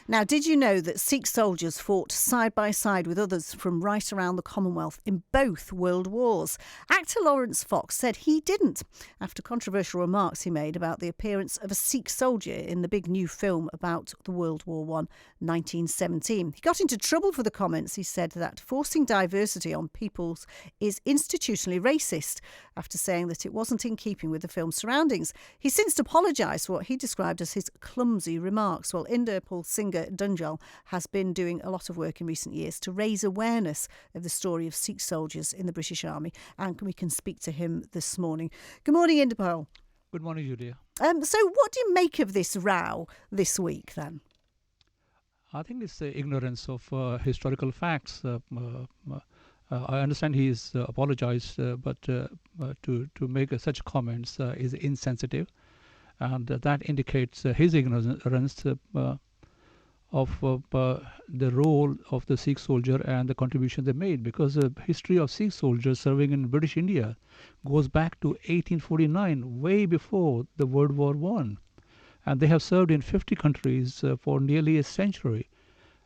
Now, did you know that Sikh soldiers fought side by side with others from right around the Commonwealth in both world wars? Actor Laurence Fox said he didn't, after controversial remarks he made about the appearance of a Sikh soldier in the big new film about the World War I, 1917. He got into trouble for the comments. He said that forcing diversity on peoples is institutionally racist, after saying that it wasn't in keeping with the film's surroundings. He's since apologised for what he described as his clumsy remarks. Well, Inderpal Singh Dhanjal has been doing a lot of work in recent years to raise awareness of the story of Sikh soldiers in the British Army, and we can speak to him this morning. Good morning, Inderpal. Good morning, Julia. So what do you make of this row this week, then? I think it's the ignorance of historical facts. I understand he's apologized, but to make such comments is insensitive, and that indicates his ignorance of the role of the Sikh soldier and the contribution they made, because the history of Sikh soldiers serving in British India goes back to 1849, way before the World War I. And they have served in 50 countries for nearly a century.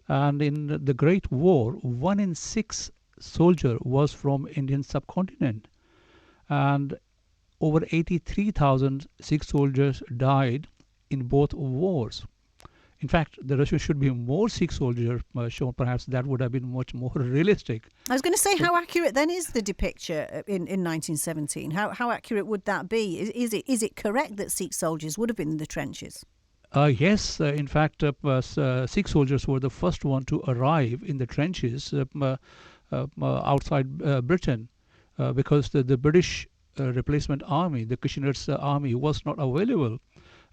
And in the Great War, 1 in 6 soldier was from Indian subcontinent. And over 83,000 Sikh soldiers died in both wars. In fact, there should be more Sikh soldiers shown. Perhaps that would have been much more realistic. I was going to say, how accurate then is the depiction in 1917? How accurate would that be? Is it correct that Sikh soldiers would have been in the trenches? Yes, in fact, Sikh soldiers were the first one to arrive in the trenches outside Britain, because the British replacement army, the Kitchener's army, was not available.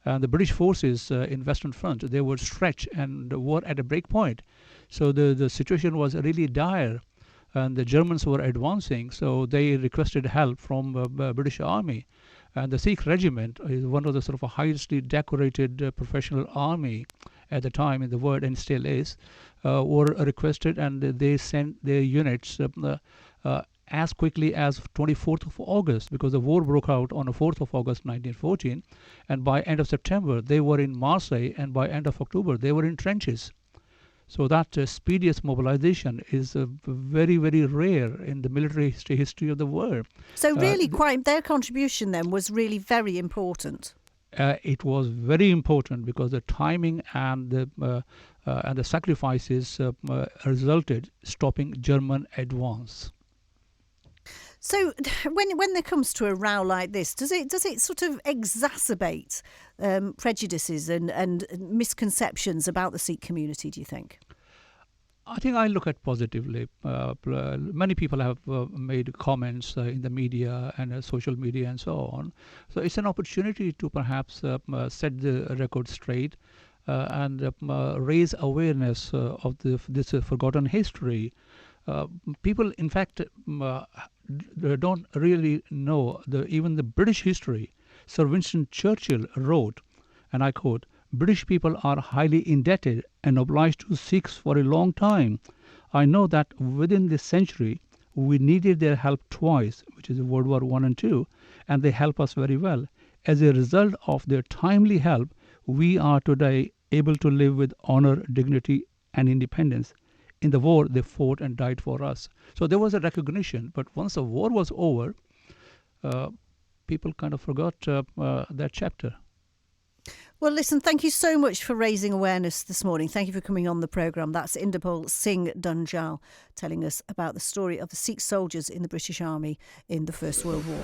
And the British forces in Western Front, they were stretched and were at a break point. So the situation was really dire, and the Germans were advancing. So they requested help from the British Army. And the Sikh regiment is one of the sort of highly decorated professional army at the time in the world, and still is, were requested, and they sent their units as quickly as 24th of August, because the war broke out on the 4th of August 1914, and by end of September they were in Marseille, and by end of October they were in trenches. So that speediest mobilization is very, very rare in the military history of the world. So really their contribution then was really very important. It was very important because the timing and the sacrifices resulted stopping German advance. So when there comes to a row like this, does it sort of exacerbate prejudices and misconceptions about the Sikh community, do you think? I think I look at positively. Many people have made comments in the media and social media and so on. So it's an opportunity to perhaps set the record straight and raise awareness of this forgotten history. People, in fact, don't really know even the British history. Sir Winston Churchill wrote, and I quote, "British people are highly indebted and obliged to Sikhs for a long time. I know that within this century we needed their help twice," which is World War I and II, "and they help us very well. As a result of their timely help, we are today able to live with honor, dignity, and independence. In the war, they fought and died for us." So there was a recognition, but once the war was over, people kind of forgot that chapter. Well, listen, thank you so much for raising awareness this morning. Thank you for coming on the programme. That's Inderpal Singh Dhanjal telling us about the story of the Sikh soldiers in the British Army in the First World War.